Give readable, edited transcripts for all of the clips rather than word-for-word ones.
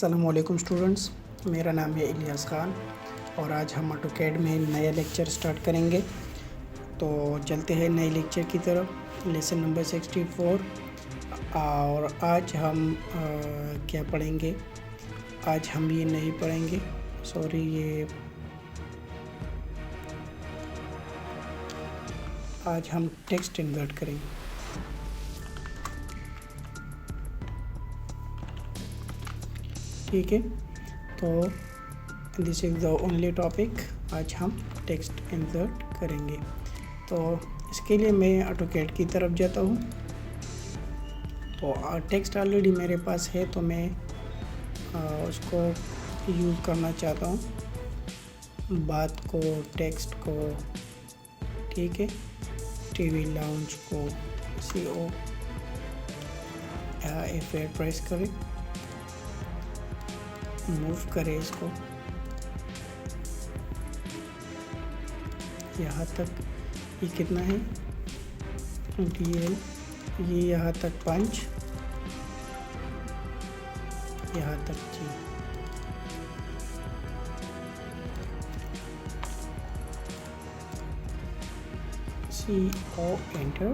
अस्सलामुअलैकुम स्टूडेंट्स, मेरा नाम है इलियास ख़ान और आज हम ऑटोकैड में नया लेक्चर स्टार्ट करेंगे। तो चलते हैं नए लेक्चर की तरफ, लेसन नंबर 64। और आज हम क्या पढ़ेंगे? आज हम ये नहीं पढ़ेंगे, आज हम टेक्स्ट इन्वर्ट करेंगे। ठीक है, तो this is the only topic. आज हम टेक्स्ट इंसर्ट करेंगे। तो इसके लिए मैं ऑटोकैड की तरफ जाता हूँ। तो टेक्स्ट ऑलरेडी मेरे पास है, तो मैं उसको यूज़ करना चाहता हूँ, बात को, टेक्स्ट को। ठीक है, टीवी लाउंज को CO F8 प्रेस करें, मूव करें इसको यहाँ तक। ये कितना है? DL, ये यहाँ तक 5, यहाँ तक G। CO enter.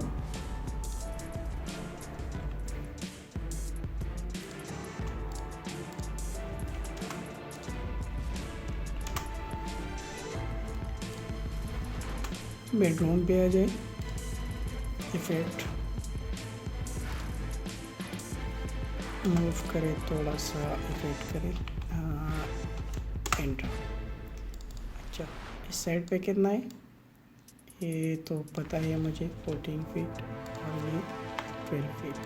बेडरूम पे आ जाए, इफेक्ट मूव करें, थोड़ा सा इफेक्ट करें, एंटर। अच्छा, इस साइड पे कितना है? ये तो पता है मुझे, 14 फीट और ये 12 फीट।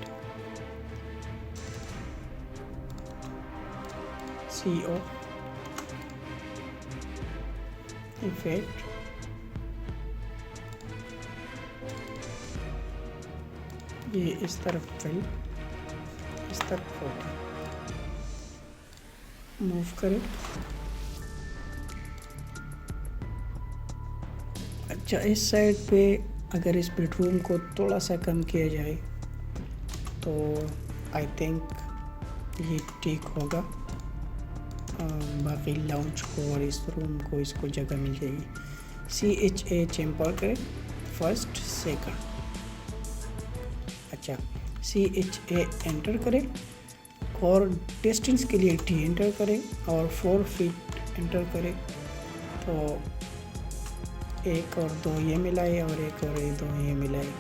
CO इफेक्ट ये इस तरफ 12, इस तरफ 14। मूव करें। अच्छा, इस साइड पे अगर इस बेडरूम को थोड़ा सा कम किया जाए तो आई थिंक ये ठीक होगा। बाकी लाउंज को और इस रूम को, इसको जगह मिल जाएगी। CHA चैम्पर करें, फर्स्ट सेकंड। अच्छा, CHA एंटर करें और डिस्टेंस के लिए T एंटर करें और 4 फीट एंटर करें। तो 1 और 2 ये मिलाए और 1 और 2 ये मिलाए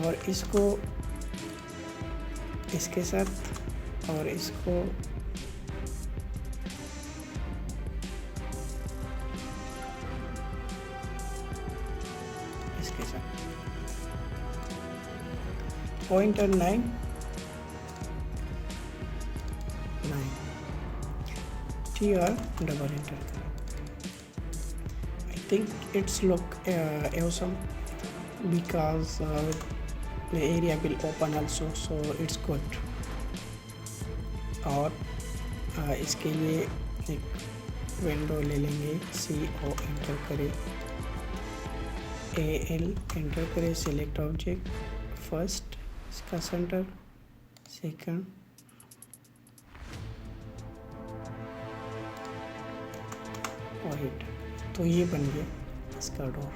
और इसको इसके साथ और इसको इसके साथ। पॉइंटर 9 TR डबल एंटर करें। I think it's look awesome because the area will open also, so it's good। और इसके लिए एक विंडो ले लेंगे। CO एंटर करें, AL एंटर करें, सिलेक्ट ऑब्जेक्ट, फर्स्ट इसका सेंटर, सेकंड, वाइट। तो ये बन गया इसका डोर।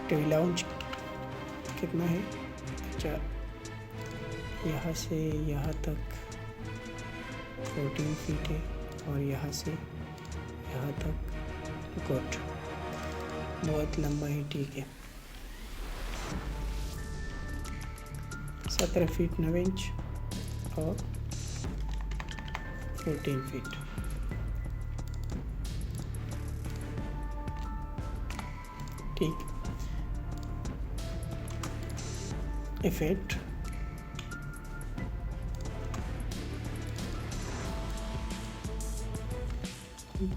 टीवी लाउंज कितना है? अच्छा, यहाँ से यहाँ तक 14 फीट है और यहाँ से यहाँ तक गुड, बहुत लंबा है। ठीक है, 17 फीट 9 इंच और 14 फीट। ठीक, इफेक्ट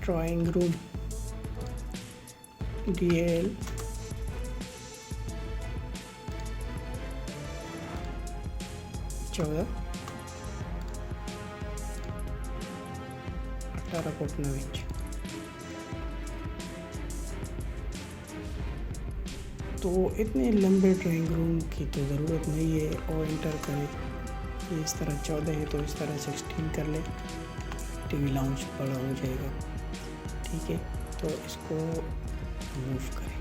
ड्राइंग रूम, DL चौदह 18 फुट 9 इंच। तो इतने लंबे ड्राइंग रूम की तो ज़रूरत नहीं है। और एंटर करें, ये इस तरह 14 है तो इस तरह 16 कर ले। टीवी लाउंज बड़ा हो जाएगा। ठीक है, तो इसको मूव करें।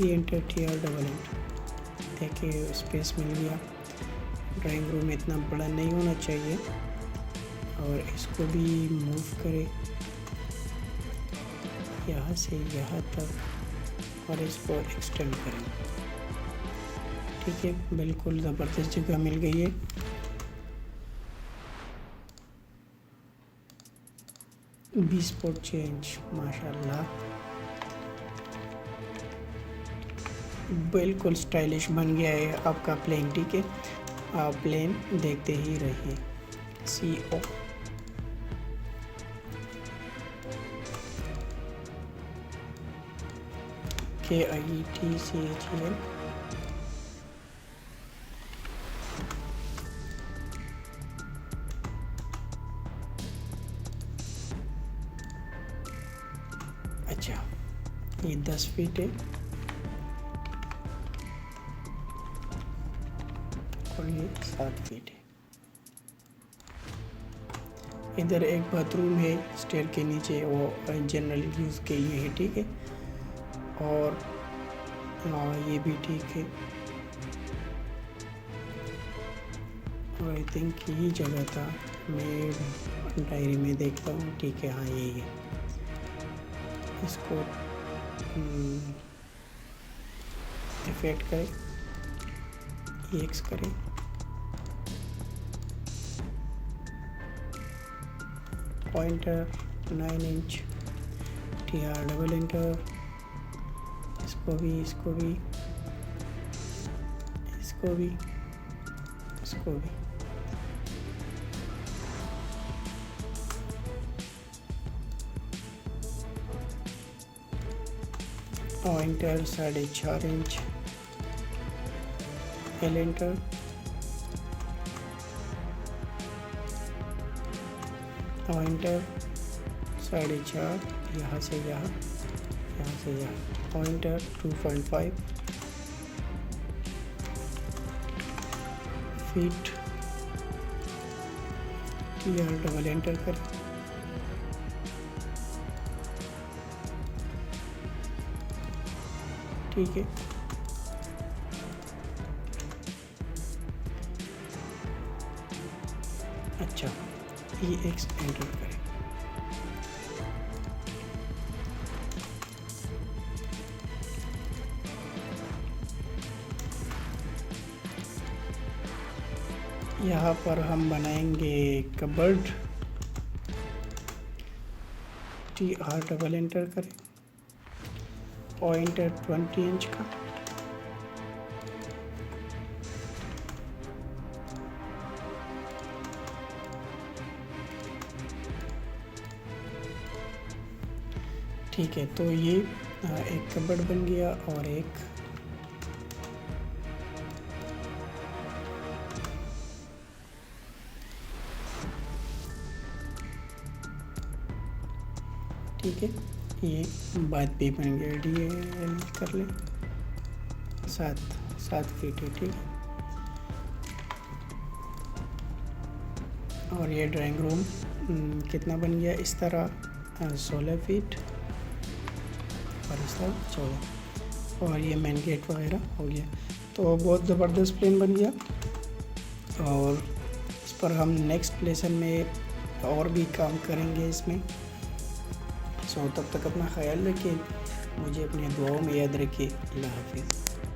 एंटर TR देखिए स्पेस मिल गया। ड्राइंग रूम इतना बड़ा नहीं होना चाहिए। और इसको भी मूव करें यहाँ से यहाँ तक और इसको एक्सटेंड करें। ठीक है, बिल्कुल ज़बरदस्त जगह मिल गई है। B-spot चेंज, माशाल्लाह बिल्कुल स्टाइलिश बन गया है आपका प्लेन। ठीक है, आप प्लेन देखते ही रहिए। CO KIETCHEL अच्छा, ये 10 फीट है और ये 7 फीट है। इधर एक बाथरूम है स्टेयर के नीचे, वो जनरल यूज़ के लिए है। ठीक है, और ये भी ठीक है। और आई थिंक यही जगह था, मैं डायरी में देखता हूँ। ठीक है, हाँ यही है। इसको इफेक्ट करें, EX करें, pointer 9 inch, TR double enter, इसको भी इसको भी इसको भी इसको भी pointer 4.5 inch, L enter, pointer 4.5, यहाँ से यहाँ, यहाँ से यहाँ, pointer 2.5 feet, TR double enter करें। ठीक है, अच्छा, EX एंटर करें। यहाँ पर हम बनाएंगे कबर्ड, TR डबल एंटर करें, पॉइंटर 20 इंच का, ठीक है। तो ये एक कबर्ड बन गया और एक ठीक है, ये बात भी बन गया। DL कर ले, 7 फीट है। ठीक है, और ये ड्राइंग रूम कितना बन गया इस तरह, 16 फीट और इस तरह 14, और ये मेन गेट वगैरह हो गया। तो बहुत ज़बरदस्त प्लेन बन गया, और इस पर हम नेक्स्ट लेसन में और भी काम करेंगे इसमें। सो तब तक अपना ख्याल रखिए, मुझे अपनी दुआओं में याद रखिए। अल्लाह हाफिज़।